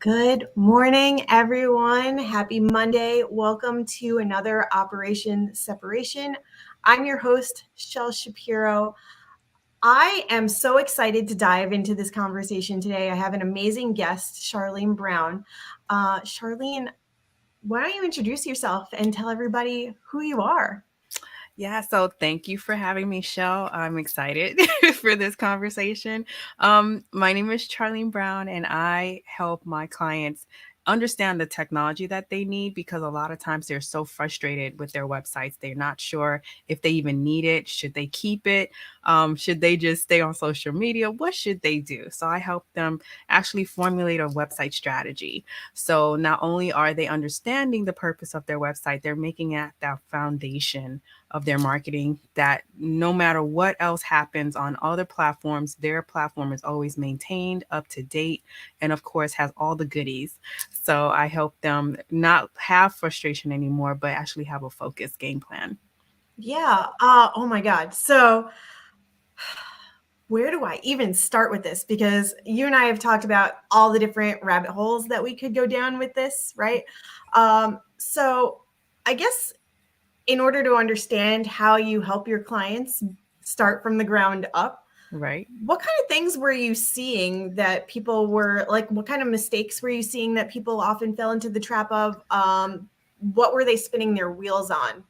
Good morning, everyone. Happy Monday. Welcome to another Operation Separation. I'm your host, Shelle Shapiro. I am so excited to dive into this conversation today. I have an amazing guest, Charlene Brown. Charlene, why don't you introduce yourself and tell everybody who you are? Yeah, so thank you for having me, Shell. I'm excited for this conversation. My name is Charlene Brown, and I help my clients understand the technology that they need because a lot of times they're so frustrated with their websites. They're not sure if they even need it. Should they keep it? Should they just stay on social media? What should they do? So I help them actually formulate a website strategy. So not only are they understanding the purpose of their website, they're making it that foundation of their marketing that no matter what else happens on other platforms, their platform is always maintained, up to date, and of course has all the goodies. So I help them not have frustration anymore, but actually have a focused game plan. Yeah. Oh my God. So, where do I even start with this? Because you and I have talked about all the different rabbit holes that we could go down with this, right? So I guess in order to understand how you help your clients start from the ground up, Right. what kind of things were you seeing that people were like, what kind of mistakes were you seeing that people often fell into the trap of? What were they spinning their wheels on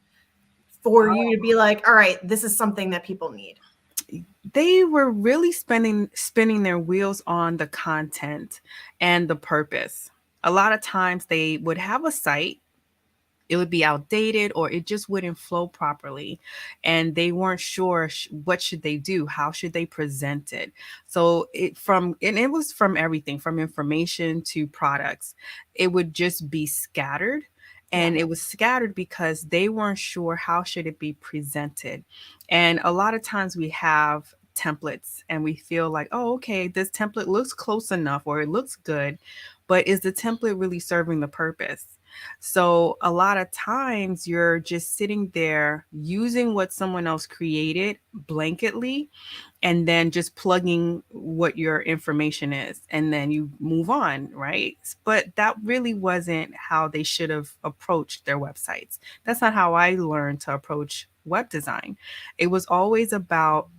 for you to be like, all right, this is something that people need? They were really spinning their wheels on the content and the purpose. A lot of times they would have a site, it would be outdated or it just wouldn't flow properly, and they weren't sure what should they do, how should they present it. So it was from everything from information to products. It would just be scattered, Yeah. and it was scattered because they weren't sure how should it be presented. And a lot of times we have templates and we feel like, oh, okay, this template looks close enough or it looks good, but is the template really serving the purpose? So a lot of times you're just sitting there using what someone else created blanketly and then just plugging what your information is and then you move on, right? But that really wasn't how they should have approached their websites. That's not how I learned to approach web design. It was always about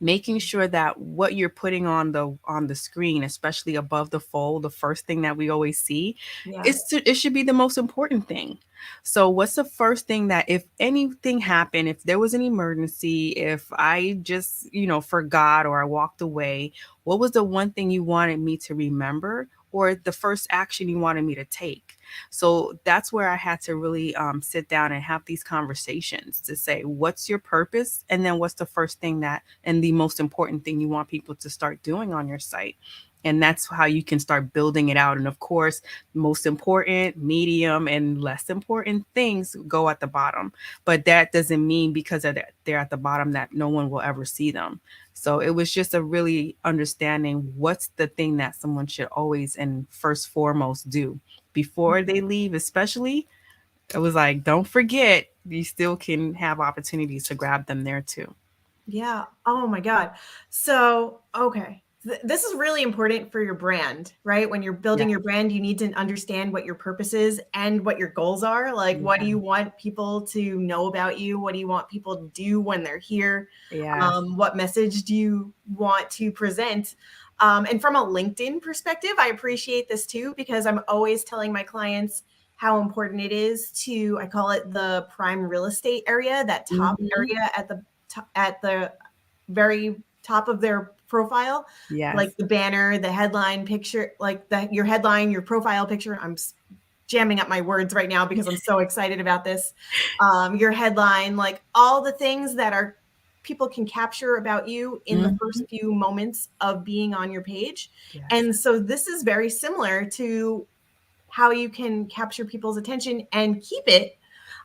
making sure that what you're putting on the screen, especially above the fold, the first thing that we always see, Yeah. it should be the most important thing. So what's the first thing that if anything happened, if there was an emergency, if I just forgot or I walked away, what was the one thing you wanted me to remember or the first action you wanted me to take? So that's where I had to really sit down and have these conversations to say, what's your purpose? And then what's the first thing that, and the most important thing you want people to start doing on your site? And that's how you can start building it out. And of course, most important, medium, and less important things go at the bottom. But that doesn't mean because of that they're at the bottom that no one will ever see them. So it was just a really understanding what's the thing that someone should always and first foremost do before they leave, especially. It was like, don't forget, you still can have opportunities to grab them there too. Yeah. Oh my God. So, okay. This is really important for your brand, right? When you're Yeah. building your brand, you need to understand what your purpose is and what your goals are. Like, what do Yeah. you want people to know about you? What do you want people to do when they're here? Yes. What message do you want to present? And from a LinkedIn perspective, I appreciate this too, because I'm always telling my clients how important it is to, I call it the prime real estate area, that top Mhm. area at the very top of their profile, like Yes. the banner, the headline picture, like your headline, your profile picture. I'm jamming up my words right now because I'm so excited about this. Your headline, like all the things that are people can capture about you in the Mhm. first few moments of being on your page. Yes. And so this is very similar to how you can capture people's attention and keep it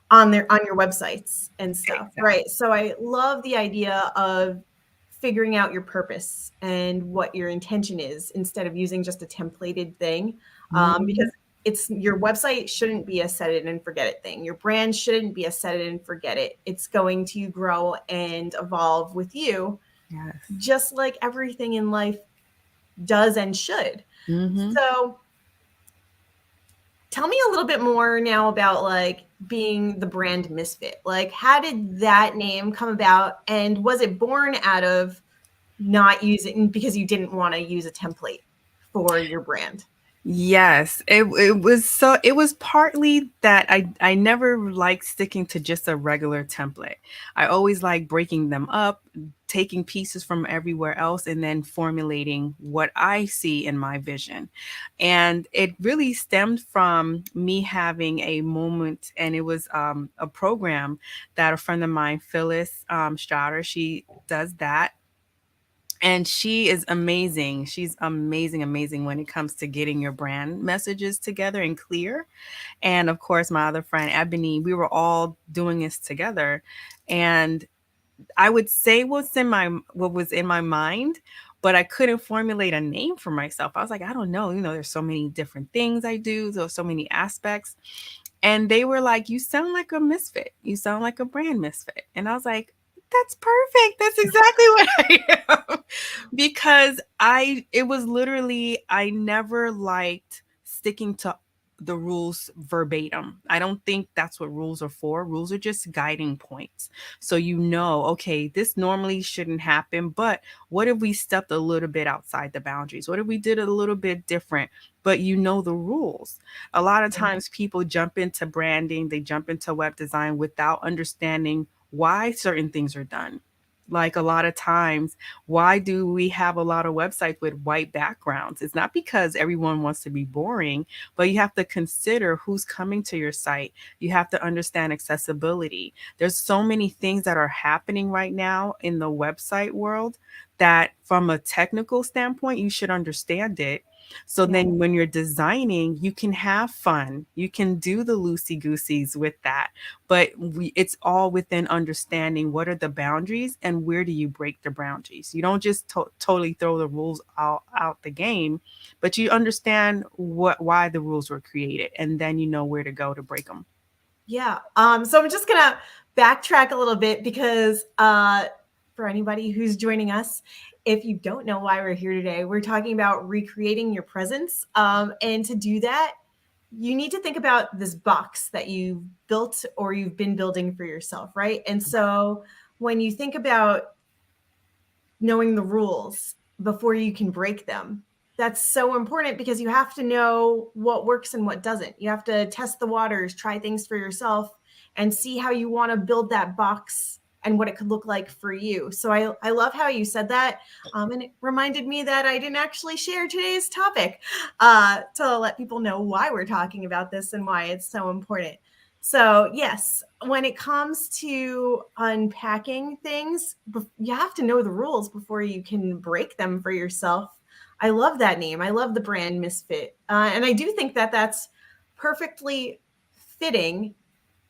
on your websites and stuff, Exactly. right? So I love the idea of figuring out your purpose and what your intention is instead of using just a templated thing, because Mhm. it's your website shouldn't be a set it and forget it thing. Your brand shouldn't be a set it and forget it. It's going to grow and evolve with you, Yes. just like everything in life does and should. Mhm. So Tell me a little bit more now about like being the brand misfit. Like, how did that name come about? And was it born out of not using because you didn't want to use a template for your brand? Yes, it was partly that I never liked sticking to just a regular template. I always like breaking them up, taking pieces from everywhere else and then formulating what I see in my vision. And it really stemmed from me having a moment, and it was a program that a friend of mine, Phyllis Strouder, she does that, and she is amazing. She's amazing, amazing when it comes to getting your brand messages together and clear. And of course, my other friend, Ebony, we were all doing this together. And I would say what was in my mind, but I couldn't formulate a name for myself. I was like, I don't know. There's so many different things I do. There's so many aspects. And they were like, you sound like a misfit. You sound like a brand misfit. And I was like, that's perfect. That's exactly what I am. Because it was literally, I never liked sticking to the rules verbatim. I don't think that's what rules are for. Rules are just guiding points. So okay, this normally shouldn't happen, but what if we stepped a little bit outside the boundaries? What if we did it a little bit different? But the rules. A lot of times people jump into branding, they jump into web design without understanding why certain things are done. Like a lot of times, why do we have a lot of websites with white backgrounds? It's not because everyone wants to be boring, but you have to consider who's coming to your site. You have to understand accessibility. There's so many things that are happening right now in the website world that, from a technical standpoint, you should understand it. So Yeah. then when you're designing, you can have fun. You can do the loosey gooseys with that, but it's all within understanding what are the boundaries and where do you break the boundaries. You don't just totally throw the rules out the game, but you understand why the rules were created, and then you know where to go to break them. Yeah. So I'm just gonna backtrack a little bit because for anybody who's joining us, if you don't know why we're here today, we're talking about recreating your presence. And to do that, you need to think about this box that you've built or you've been building for yourself, right? And so when you think about knowing the rules before you can break them, that's so important because you have to know what works and what doesn't. You have to test the waters, try things for yourself, and see how you want to build that box and what it could look like for you. So I love how you said that. And it reminded me that I didn't actually share today's topic to let people know why we're talking about this and why it's so important. So, yes, when it comes to unpacking things, you have to know the rules before you can break them for yourself. I love that name. I love the brand Misfit. And I do think that that's perfectly fitting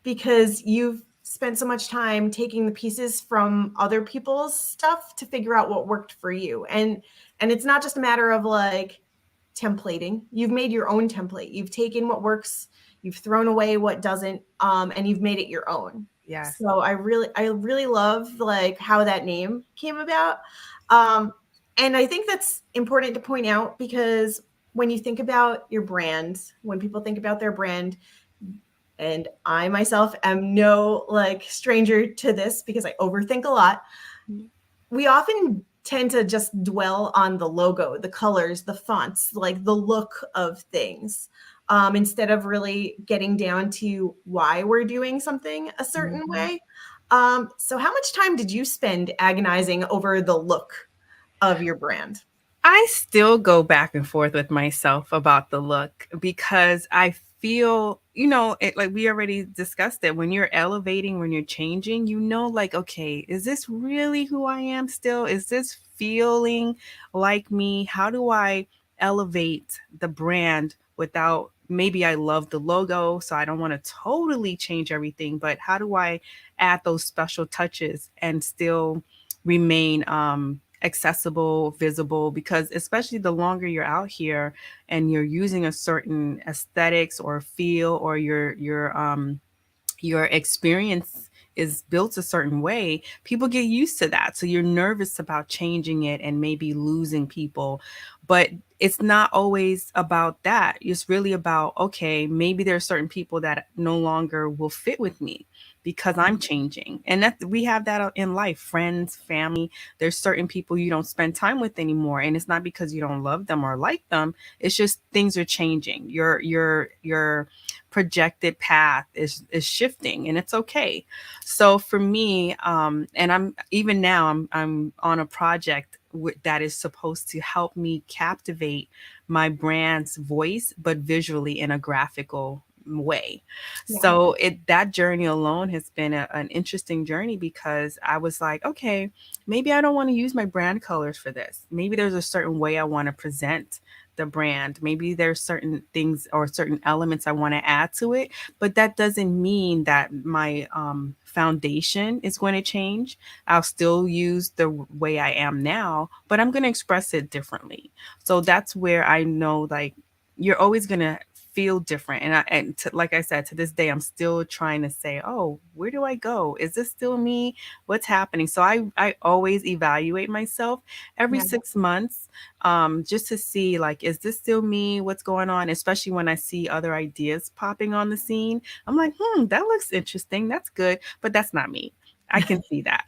because you've spent so much time taking the pieces from other people's stuff to figure out what worked for you. And it's not just a matter of like templating. You've made your own template. You've taken what works, you've thrown away what doesn't, and you've made it your own. Yes. So I really love like how that name came about. Um, and I think that's important to point out because when you think about your brand, when people think about their brand, and I myself am no like stranger to this because I overthink a lot, we often tend to just dwell on the logo, the colors, the fonts, like the look of things, instead of really getting down to why we're doing something a certain Mhm. way. So, how much time did you spend agonizing over the look of your brand? I still go back and forth with myself about the look because I feel, like we already discussed it, when you're elevating, when you're changing, like, okay, is this really who I am still? Is this feeling like me? How do I elevate the brand without, maybe I love the logo, so I don't want to totally change everything, but how do I add those special touches and still remain accessible, visible? Because especially the longer you're out here and you're using a certain aesthetics or feel, or your experience is built a certain way, people get used to that. So you're nervous about changing it and maybe losing people. But it's not always about that. It's really about, okay, maybe there are certain people that no longer will fit with me because I'm changing. And that we have that in life, friends, family. There's certain people you don't spend time with anymore. And it's not because you don't love them or like them. It's just things are changing. Your projected path is shifting, and it's okay. So for me, and I'm even now I'm on a project that is supposed to help me captivate my brand's voice, but visually in a graphical way. Yeah. So it that journey alone has been an interesting journey because I was like, okay, maybe I don't want to use my brand colors for this. Maybe there's a certain way I want to present the brand. Maybe there's certain things or certain elements I want to add to it, but that doesn't mean that my foundation is going to change. I'll still use the way I am now, but I'm going to express it differently. So that's where I know, like, you're always going to feel different. Like I said, to this day, I'm still trying to say, oh, where do I go? Is this still me? What's happening? So I always evaluate myself every Yeah. 6 months, just to see, like, is this still me? What's going on? Especially when I see other ideas popping on the scene. I'm like, that looks interesting. That's good. But that's not me. I can see that.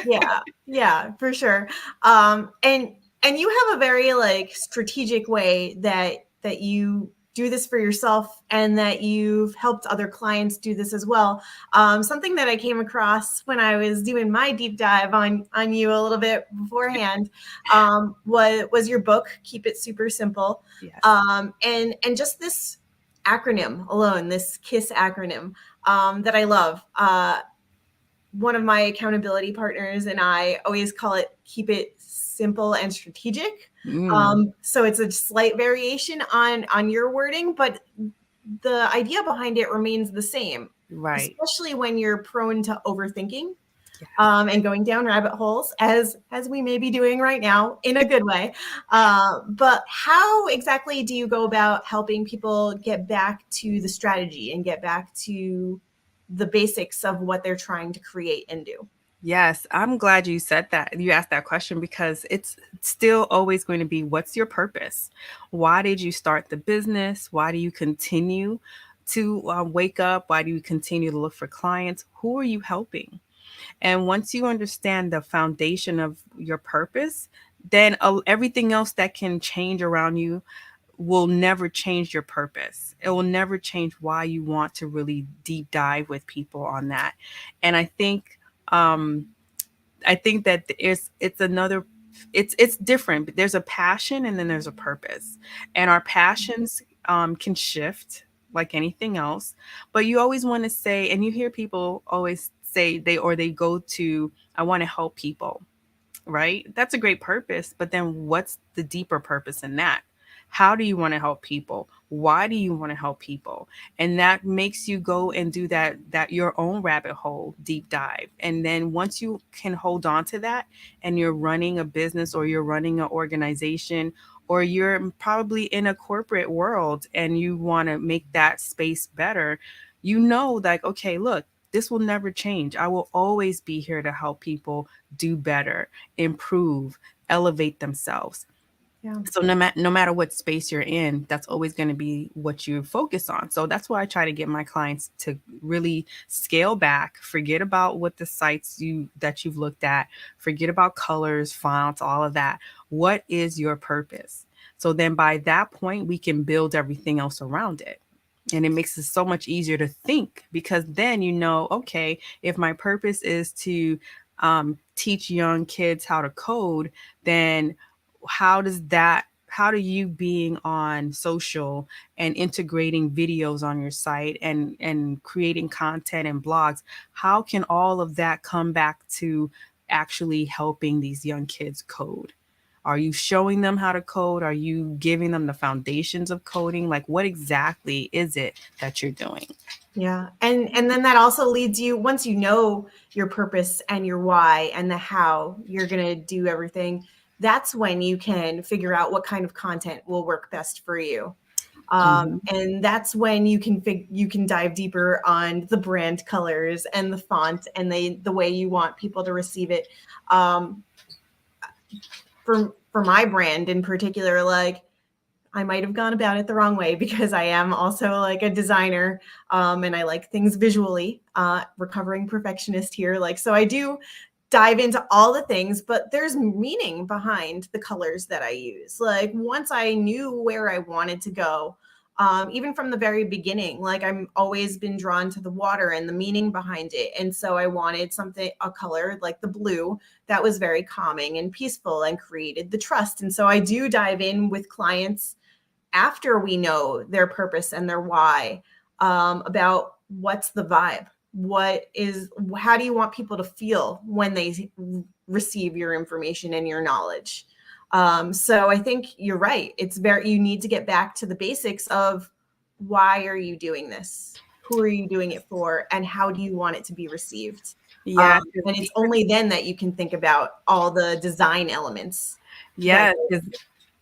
Yeah, yeah, for sure. And you have a very like strategic way that you do this for yourself, and that you've helped other clients do this as well. Something that I came across when I was doing my deep dive on you a little bit beforehand, was your book, Keep It Super Simple, Yes. and just this acronym alone, this KISS acronym, that I love. One of my accountability partners and I always call it keep it simple and strategic. Mm, So it's a slight variation on your wording, but the idea behind it remains the same, right. especially when you're prone to overthinking, Yes. and going down rabbit holes, as we may be doing right now in a good way. But how exactly do you go about helping people get back to the strategy and get back to the basics of what they're trying to create and do? Yes, I'm glad you said that. You asked that question because it's still always going to be, what's your purpose? Why did you start the business? Why do you continue to wake up? Why do you continue to look for clients? Who are you helping? And once you understand the foundation of your purpose, then everything else that can change around you will never change your purpose. It will never change why you want to really deep dive with people on that. And um, I think that it's another, it's different. But there's a passion and then there's a purpose, and our passions can shift like anything else. But you always want to say, and you hear people always say they go to, I want to help people, right? That's a great purpose, but then what's the deeper purpose in that? How do you want to help people? Why do you want to help people? And that makes you go and do that your own rabbit hole deep dive. And then once you can hold on to that, and you're running a business or you're running an organization, or you're probably in a corporate world and you want to make that space better, you know, like, okay, look, this will never change. I will always be here to help people do better, improve, elevate themselves. Yeah. So no matter what space you're in, that's always going to be what you focus on. So that's why I try to get my clients to really scale back, forget about what the sites you've looked at, forget about colors, fonts, all of that. What is your purpose? So then by that point, we can build everything else around it. And it makes it so much easier to think, because then you know, okay, if my purpose is to teach young kids how to code, then how do you being on social and integrating videos on your site and creating content and blogs, how can all of that come back to actually helping these young kids code? Are you showing them how to code? Are you giving them the foundations of coding? Like, what exactly is it that you're doing? Yeah. And then that also leads you, once you know your purpose and your why and the how you're going to do everything, that's when you can figure out what kind of content will work best for you. Mhm. And that's when you can dive deeper on the brand colors and the font and the way you want people to receive it. Um, for my brand in particular, like I might have gone about it the wrong way because I am also like a designer, and I like things visually. Recovering perfectionist here, like so I do dive into all the things, but there's meaning behind the colors that I use. Like once I knew where I wanted to go, even from the very beginning, like I'm always been drawn to the water and the meaning behind it. And so I wanted something, a color like the blue that was very calming and peaceful and created the trust. And so I do dive in with clients after we know their purpose and their why, about what's the vibe, how do you want people to feel when they receive your information and your knowledge. So I think you're right, you need to get back to the basics of why are you doing this, who are you doing it for, and how do you want it to be received. Yeah, And it's only then that you can think about all the design elements that yeah,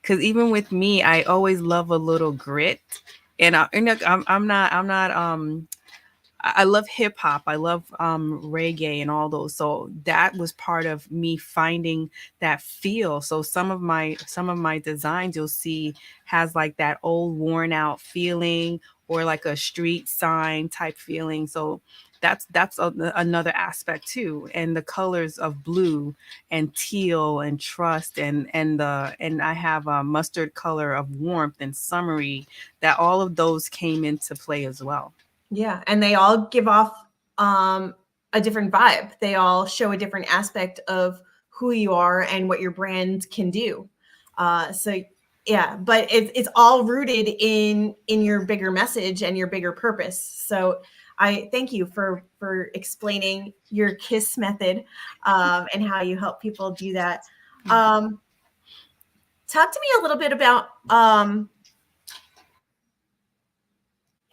because even with me, I always love a little grit, and look, I love hip hop. I love reggae and all those. So that was part of me finding that feel. So some of my designs you'll see has like that old worn out feeling or like a street sign type feeling. So another aspect too. And the colors of blue and teal and trust and I have a mustard color of warmth and summery, that all of those came into play as well. Yeah, and they all give off a different vibe. They all show a different aspect of who you are and what your brand can do. So yeah, but it's all rooted in your bigger message and your bigger purpose. So I thank you for explaining your KISS method, and how you help people do that. Um, Talk to me a little bit about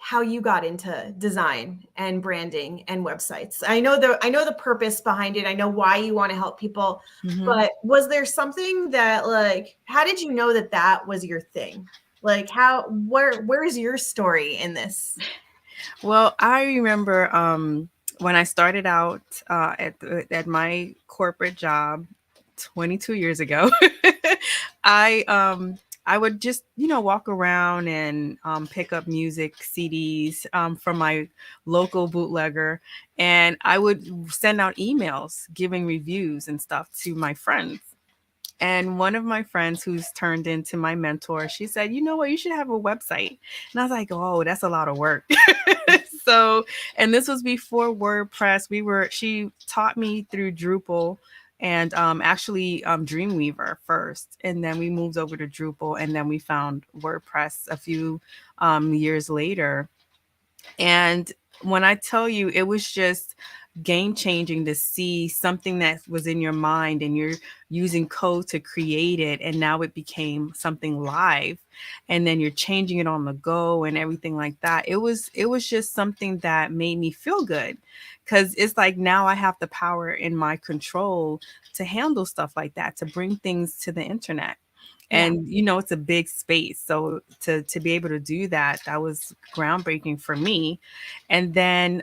how you got into design and branding and websites. I know the purpose behind it. I know why you want to help people, Mhm. but was there something that like how did you know that that was your thing? Like how where's your story in this? Well, I remember when I started out at my corporate job 22 years ago. I I would just walk around and pick up music CDs from my local bootlegger, and I would send out emails giving reviews and stuff to my friends. And one of my friends, who's turned into my mentor, she said, "You know what? You should have a website." And I was like, "Oh, that's a lot of work." So, and this was before WordPress. She taught me through Drupal and actually Dreamweaver first. And then we moved over to Drupal, and then we found WordPress a few years later. And when I tell you, it was just game changing to see something that was in your mind and you're using code to create it. And now it became something live. And then you're changing it on the go and everything like that. It was just something that made me feel good. Cause it's like now I have the power in my control to handle stuff like that, to bring things to the internet. Yeah. And it's a big space, so to be able to do that, that was groundbreaking for me. And then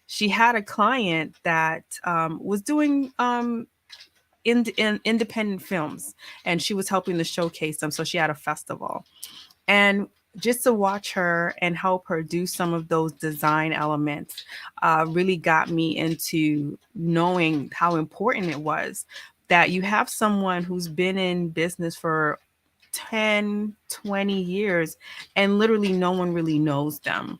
she had a client that was doing in independent films, and she was helping to showcase them, so she had a festival. And just to watch her and help her do some of those design elements really got me into knowing how important it was that you have someone who's been in business for 10, 20 years and literally no one really knows them.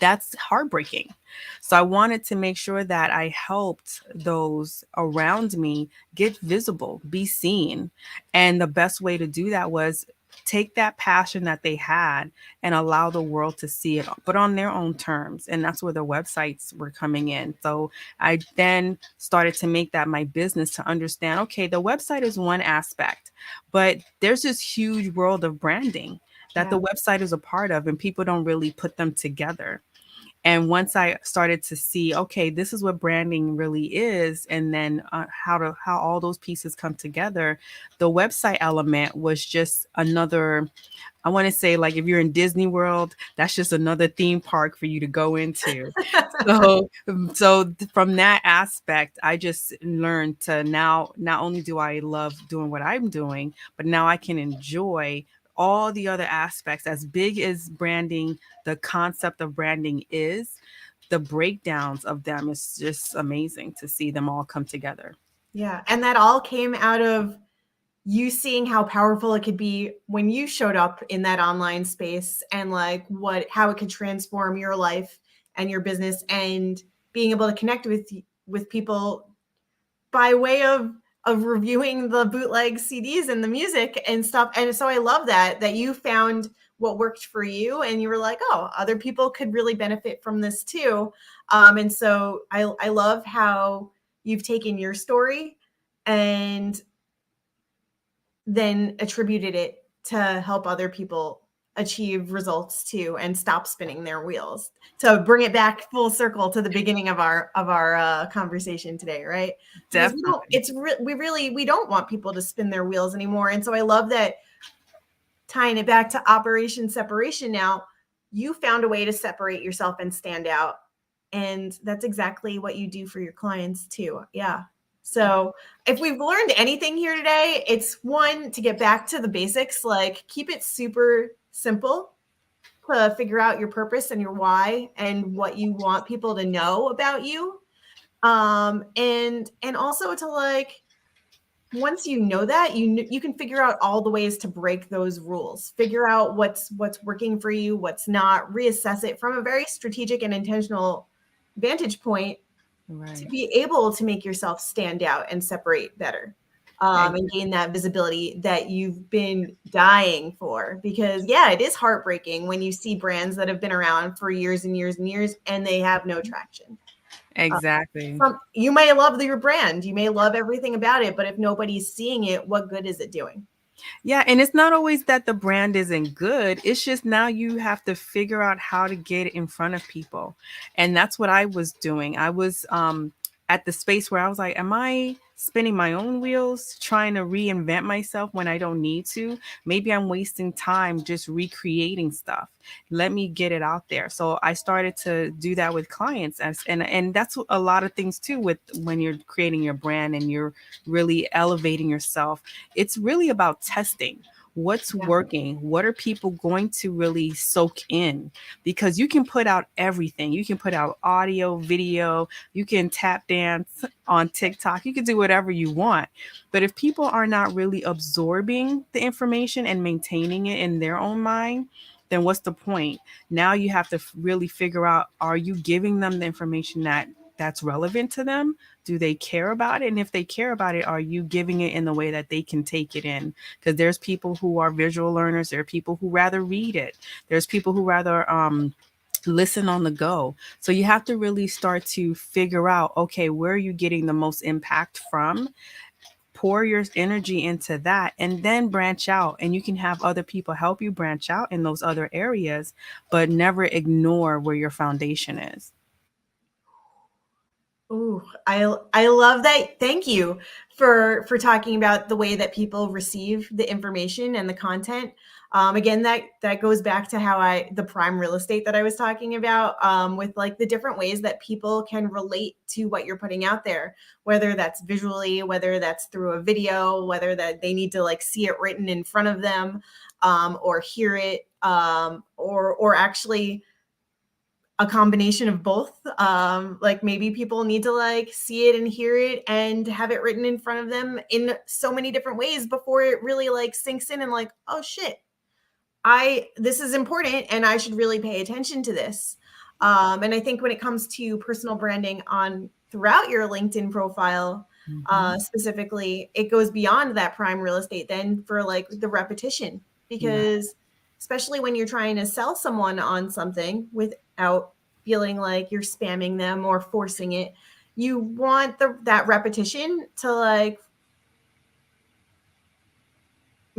That's heartbreaking. So I wanted to make sure that I helped those around me get visible, be seen. And the best way to do that was take that passion that they had and allow the world to see it, but on their own terms. And that's where the websites were coming in. So I then started to make that my business, to understand, okay, the website is one aspect, but there's this huge world of branding that Yeah. the website is a part of, and people don't really put them together. And once I started to see, okay, this is what branding really is, and then how all those pieces come together, the website element was just another. I want to say, like, if you're in Disney World, that's just another theme park for you to go into. So from that aspect, I just learned to now not only do I love doing what I'm doing, but now I can enjoy all the other aspects. As big as branding, the concept of branding is, the breakdowns of them is just amazing to see them all come together. Yeah. And that all came out of you seeing how powerful it could be when you showed up in that online space, and like how it could transform your life and your business, and being able to connect with people by way of reviewing the bootleg CDs and the music and stuff. And so I love that you found what worked for you, and you were like, oh, other people could really benefit from this too. And so I love how you've taken your story and then attributed it to help other people achieve results too, and stop spinning their wheels, to bring it back full circle to the beginning of our conversation today, right? Because Definitely. we don't want people to spin their wheels anymore. And so I love that, tying it back to Operation Separation, now you found a way to separate yourself and stand out, and that's exactly what you do for your clients too. Yeah. So if we've learned anything here today, it's one, to get back to the basics, like keep it super simple to figure out your purpose and your why and what you want people to know about you. And also to, like, once you know that, you can figure out all the ways to break those rules, figure out what's working for you, what's not, reassess it from a very strategic and intentional vantage point, to Right. be able to make yourself stand out and separate better, and gain that visibility that you've been dying for. Because yeah, it is heartbreaking when you see brands that have been around for years and years and years and they have no traction. Exactly. You may love your brand, you may love everything about it, but if nobody's seeing it, what good is it doing? Yeah, and it's not always that the brand isn't good. It's just now you have to figure out how to get it in front of people. And that's what I was doing. I was at the space where I was like, am I spinning my own wheels trying to reinvent myself when I don't need to? Maybe I'm wasting time just recreating stuff. Let me get it out there. So I started to do that with clients, and that's a lot of things too with when you're creating your brand and you're really elevating yourself. It's really about testing what's Yeah. working, what are people going to really soak in, because you can put out everything. You can put out audio, video, you can tap dance on TikTok, you can do whatever you want. But if people are not really absorbing the information and maintaining it in their own mind, then what's the point? Now you have to really figure out, are you giving them the information that's relevant to them? Do they care about it? And if they care about it, are you giving it in the way that they can take it in? Because there's people who are visual learners, there are people who rather read it, there's people who rather listen on the go. So you have to really start to figure out, okay, where are you getting the most impact from? Pour your energy into that and then branch out, and you can have other people help you branch out in those other areas, but never ignore where your foundation is. Ooh, I love that. Thank you for talking about the way that people receive the information and the content. Again, that goes back to how the prime real estate that I was talking about, with like the different ways that people can relate to what you're putting out there, whether that's visually, whether that's through a video, whether that they need to like see it written in front of them, or hear it, or actually a combination of both. Like maybe people need to like see it and hear it and have it written in front of them in so many different ways before it really like sinks in, and like, oh shit, this is important and I should really pay attention to this. And I think when it comes to personal branding on throughout your LinkedIn profile, Mhm. specifically, it goes beyond that prime real estate then for like the repetition, Yeah. because especially when you're trying to sell someone on something without feeling like you're spamming them or forcing it, you want that repetition to like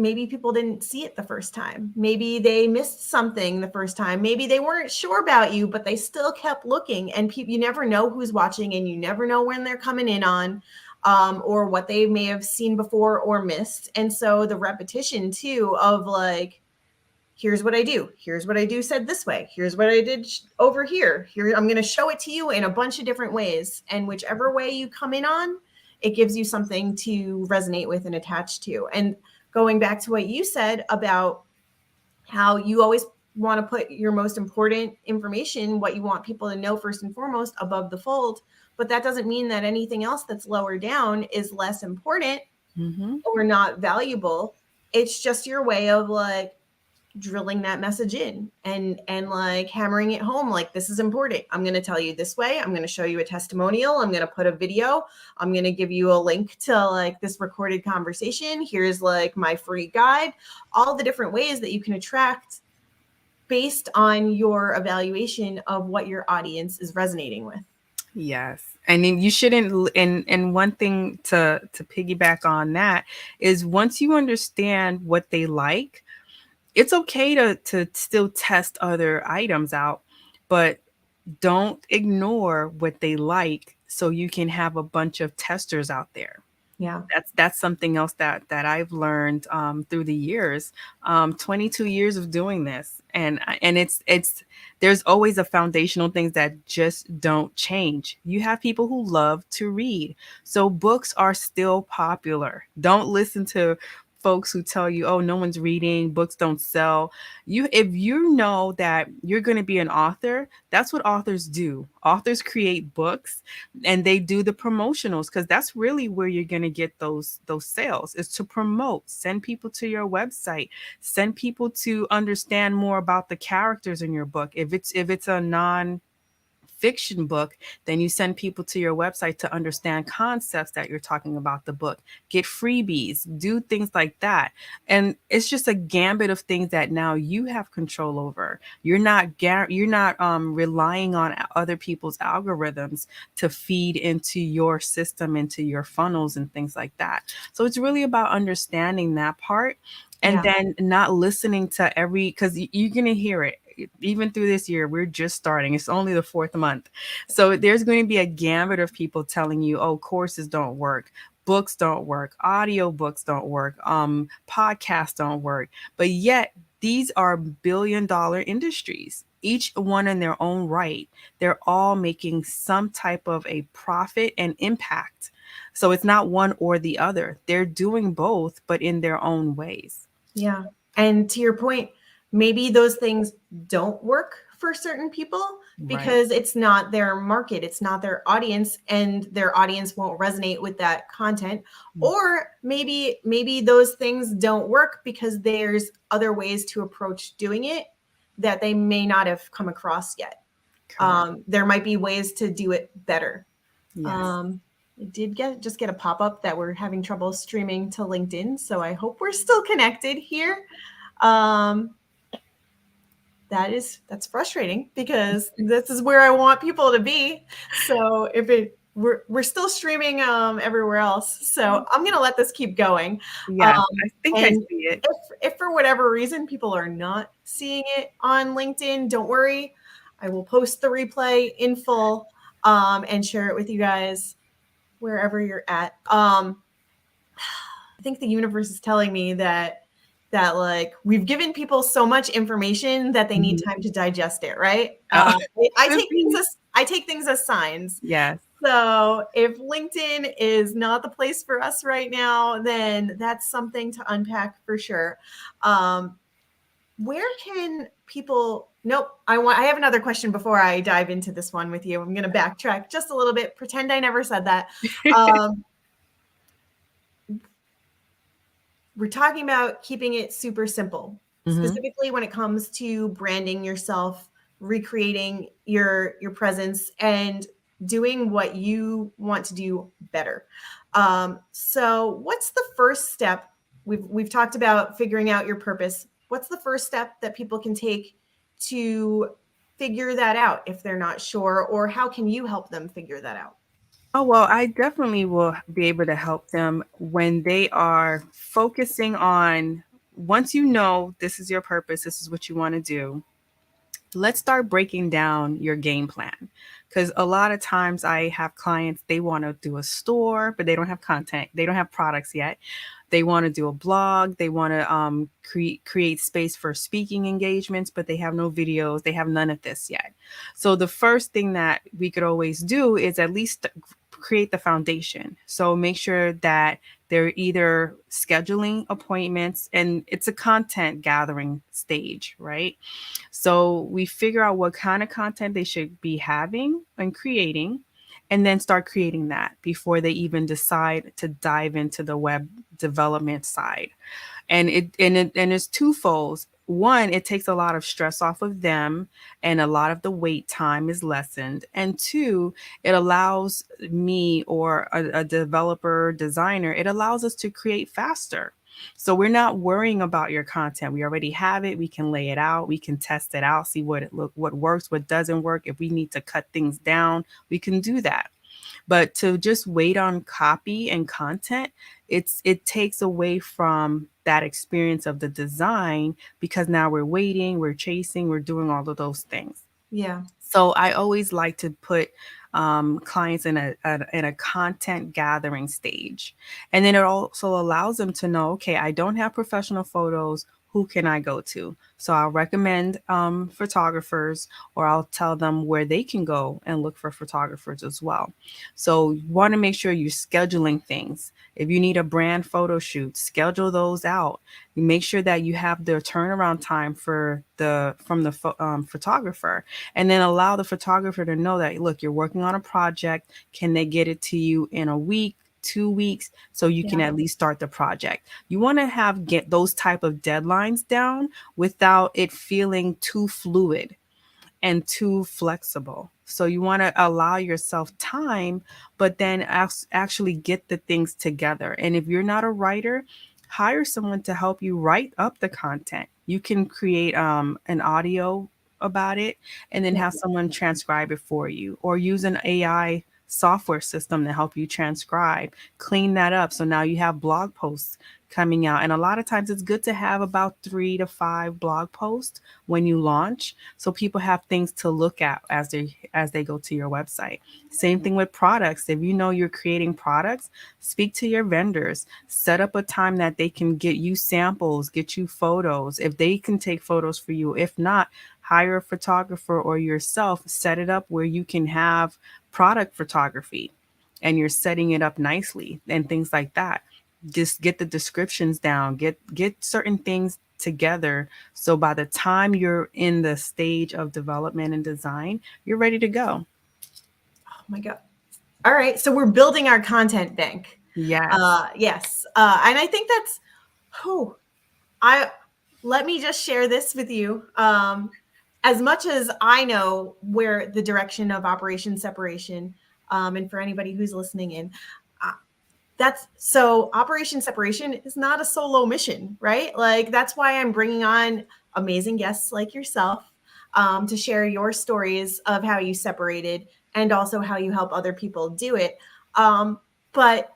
maybe people didn't see it the first time. Maybe they missed something the first time. Maybe they weren't sure about you, but they still kept looking. And you never know who's watching, and you never know when they're coming in on, or what they may have seen before or missed. And so the repetition too of like, here's what I do. Here's what I do said this way. Here's what I did over here. Here, I'm going to show it to you in a bunch of different ways. And whichever way you come in on, it gives you something to resonate with and attach to. And going back to what you said about how you always want to put your most important information, what you want people to know first and foremost, above the fold. But that doesn't mean that anything else that's lower down is less important or not valuable. It's just your way of like drilling that message in and like hammering it home, like, this is important. I'm going to tell you this way. I'm going to show you a testimonial. I'm going to put a video. I'm going to give you a link to like this recorded conversation. Here's like my free guide, all the different ways that you can attract based on your evaluation of what your audience is resonating with. Yes. And then you shouldn't, and one thing to piggyback on that is, once you understand what they like, it's okay to still test other items out, but don't ignore what they like so you can have a bunch of testers out there. Yeah. That's something else that I've learned through the years, 22 years of doing this, and it's there's always a foundational things that just don't change. You have people who love to read, so books are still popular. Don't listen to folks who tell you, oh, no one's reading, books don't sell. If you know that you're going to be an author, that's what authors do. Authors create books and they do the promotionals, because that's really where you're going to get those sales, is to promote, send people to your website, send people to understand more about the characters in your book. If it's a non fiction book, then you send people to your website to understand concepts that you're talking about the book, get freebies, do things like that. And it's just a gambit of things that now you have control over. You're not relying on other people's algorithms to feed into your system, into your funnels and things like that. So it's really about understanding that part, and then not listening to because you're going to hear it. Even through this year, we're just starting. It's only the 4th month. So there's going to be a gambit of people telling you, oh, courses don't work, books don't work, audio books don't work, podcasts don't work. But yet these are billion-dollar industries, each one in their own right. They're all making some type of a profit and impact. So it's not one or the other. They're doing both, but in their own ways. Yeah. And to your point, maybe those things don't work for certain people because it's not their market, it's not their audience, and their audience won't resonate with that content. Or maybe those things don't work because there's other ways to approach doing it that they may not have come across yet. There might be ways to do it better. Yes. I did just get a pop-up that we're having trouble streaming to LinkedIn, so I hope we're still connected here. That's frustrating because this is where I want people to be. So we're still streaming everywhere else. So I'm gonna let this keep going. Yeah, I think I see it. If for whatever reason people are not seeing it on LinkedIn, don't worry. I will post the replay in full and share it with you guys wherever you're at. I think the universe is telling me that like we've given people so much information that they need time to digest it, right? I take things as signs. Yes. So if LinkedIn is not the place for us right now, then that's something to unpack for sure. Where can people? Nope. I have another question before I dive into this one with you. I'm going to backtrack just a little bit. Pretend I never said that. We're talking about keeping it super simple, specifically when it comes to branding yourself, recreating your presence, and doing what you want to do better. So what's the first step? We've talked about figuring out your purpose. What's the first step that people can take to figure that out if they're not sure, or how can you help them figure that out? Oh, well, I definitely will be able to help them when they are focusing on once you know this is your purpose, this is what you want to do, let's start breaking down your game plan. Because a lot of times I have clients, they want to do a store, but they don't have content, they don't have products yet. They want to do a blog, they want to create space for speaking engagements, but they have no videos, they have none of this yet. So the first thing that we could always do is at least create the foundation. So make sure that they're either scheduling appointments, and it's a content gathering stage, right? So we figure out what kind of content they should be having and creating, and then start creating that before they even decide to dive into the web development side. And it's twofold. One, it takes a lot of stress off of them, and a lot of the wait time is lessened. And two, it allows me, or a developer designer, it allows us to create faster. So we're not worrying about your content. We already have it. We can lay it out. We can test it out, see what works, what doesn't work. If we need to cut things down, we can do that. But to just wait on copy and content, it takes away from that experience of the design, because now we're waiting, we're chasing, we're doing all of those things. Yeah. So I always like to put clients in a content gathering stage, and then it also allows them to know, okay, I don't have professional photos. Who can I go to? So I'll recommend photographers, or I'll tell them where they can go and look for photographers as well. So you want to make sure you're scheduling things. If you need a brand photo shoot, schedule those out. You make sure that you have the turnaround time for the from the photographer, and then allow the photographer to know that, look, you're working on a project. Can they get it to you in a week, 2 weeks, so you can Yeah. at least start the project? You want to have get those type of deadlines down without it feeling too fluid and too flexible. So you want to allow yourself time, but then actually get the things together. And if you're not a writer, hire someone to help you write up the content. You can create an audio about it, and then Yeah. have someone transcribe it for you, or use an AI software system to help you transcribe, clean that up. So now you have blog posts coming out. And a lot of times it's good to have about 3 to 5 blog posts when you launch, so people have things to look at as they go to your website. Same thing with products. If you know you're creating products, speak to your vendors, set up a time that they can get you samples, get you photos, if they can take photos for you. If not, hire a photographer, or yourself set it up where you can have product photography, and you're setting it up nicely and things like that. Just get the descriptions down, get certain things together, so by the time you're in the stage of development and design, you're ready to go. Oh my God. All right. So we're building our content bank. Yes. Yes. And I think that's, oh, let me just share this with you. As much as I know where the direction of Operation Separation, and for anybody who's listening in, uh, that's so Operation Separation is not a solo mission, right? Like that's why I'm bringing on amazing guests like yourself, to share your stories of how you separated and also how you help other people do it. But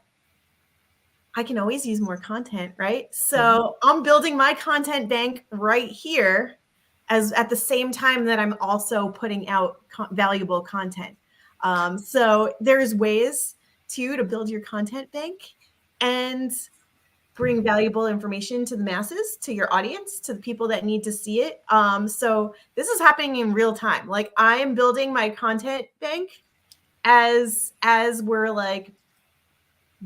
I can always use more content, right? Yeah. So I'm building my content bank right here, as at the same time that I'm also putting out valuable content. So there's ways to build your content bank and bring valuable information to the masses, to your audience, to the people that need to see it. So this is happening in real time. Like I am building my content bank as we're like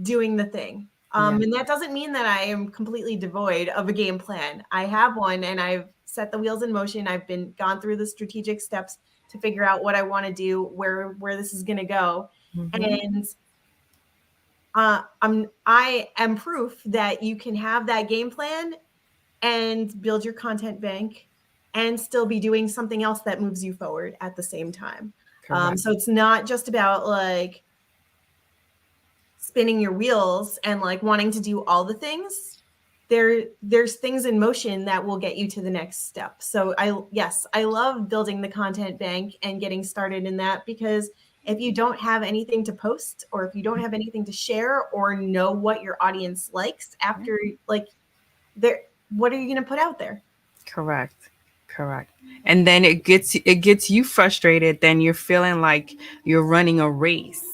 doing the thing. Yeah. And that doesn't mean that I am completely devoid of a game plan. I have one, and I've set the wheels in motion. I've been gone through the strategic steps to figure out what I want to do, where this is going to go, Mm-hmm. and I am proof that you can have that game plan and build your content bank and still be doing something else that moves you forward at the same time. Correct. So it's not just about like spinning your wheels and like wanting to do all the things. There's things in motion that will get you to the next step. So I love building the content bank and getting started in that, because if you don't have anything to post, or if you don't have anything to share, or know what your audience likes after, like there what are you going to put out there? Correct. Correct. And then it gets you frustrated, then you're feeling like you're running a race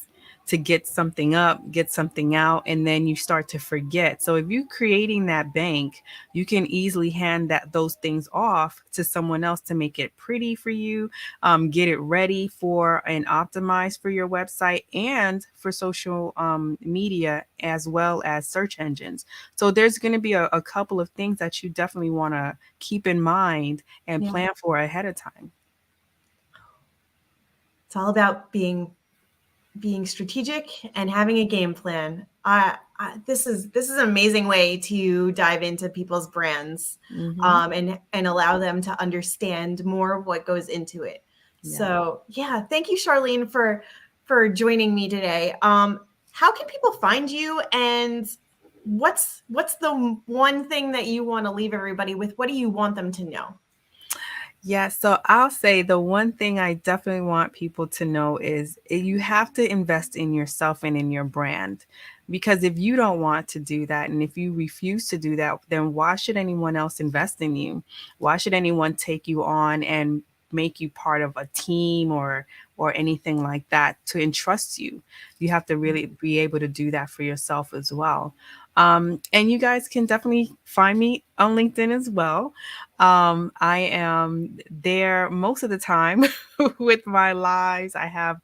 to get something up, get something out, and then you start to forget. So if you're creating that bank, you can easily hand those things off to someone else to make it pretty for you, get it ready for and optimized for your website and for social media as well as search engines. So there's going to be a couple of things that you definitely want to keep in mind and Yeah. plan for ahead of time. It's all about being strategic and having a game plan. This is an amazing way to dive into people's brands, Hmm. and allow them to understand more of what goes into it. Yeah. So yeah, thank you, Charlene, for joining me today. How can people find you, and what's the one thing that you want to leave everybody with? What do you want them to know? Yeah, so I'll say the one thing I definitely want people to know is you have to invest in yourself and in your brand. Because if you don't want to do that and if you refuse to do that, then why should anyone else invest in you? Why should anyone take you on and make you part of a team or anything like that to entrust you? You have to really be able to do that for yourself as well. And you guys can definitely find me on LinkedIn as well. I am there most of the time with my lives. I have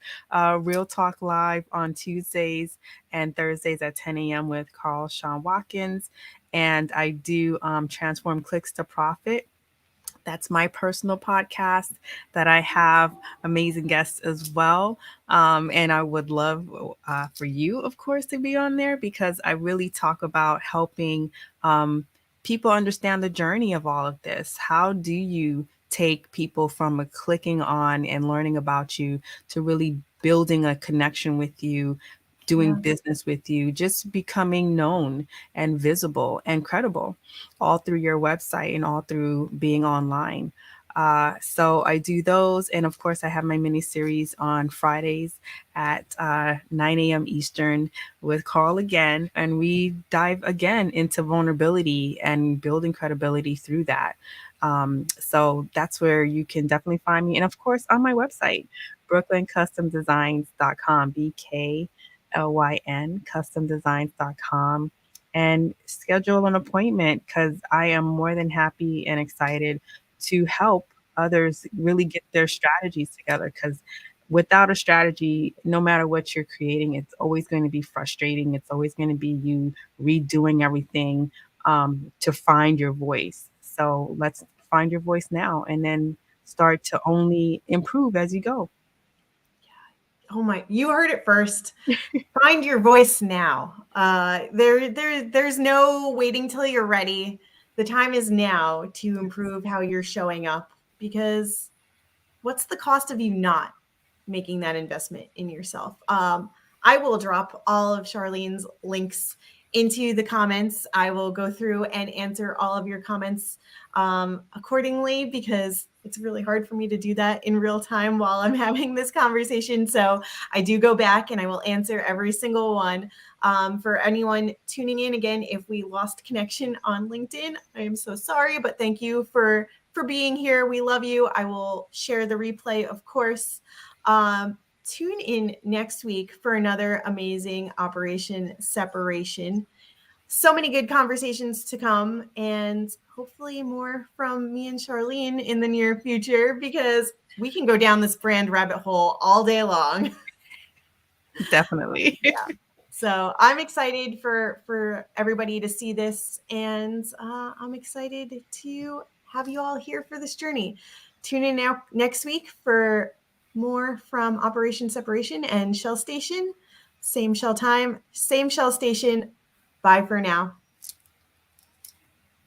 Real Talk Live on Tuesdays and Thursdays at 10 a.m. with Carl Sean Watkins. And I do Transform Clicks to Profit. That's my personal podcast that I have amazing guests as well. And I would love for you, of course, to be on there because I really talk about helping people understand the journey of all of this. How do you take people from a clicking on and learning about you to really building a connection with you, doing Yeah. business with you, just becoming known and visible and credible all through your website and all through being online. So I do those. And of course, I have my mini series on Fridays at 9 a.m. Eastern with Carl again. And we dive again into vulnerability and building credibility through that. So that's where you can definitely find me. And of course, on my website, brooklyn.customdesigns.com, BKLYN, customdesigns.com, and schedule an appointment because I am more than happy and excited to help others really get their strategies together. Because without a strategy, no matter what you're creating, it's always going to be frustrating. It's always going to be you redoing everything to find your voice. So let's find your voice now and then start to only improve as you go. Oh my, you heard it first. Find your voice now. There's no waiting till you're ready. The time is now to improve how you're showing up, because what's the cost of you not making that investment in yourself? I will drop all of Charlene's links into the comments. I will go through and answer all of your comments accordingly, because it's really hard for me to do that in real time while I'm having this conversation. So I do go back and I will answer every single one. For anyone tuning in, again, if we lost connection on LinkedIn, I am so sorry, but thank you for being here. We love you. I will share the replay, of course. Tune in next week for another amazing Operation Separation. So many good conversations to come, and hopefully more from me and Charlene in the near future, because we can go down this brand rabbit hole all day long. Definitely. Yeah. So I'm excited for everybody to see this, and I'm excited to have you all here for this journey. Tune in now next week for more from Operation Separation and Shell Station. Same Shell time, same Shell Station. Bye for now.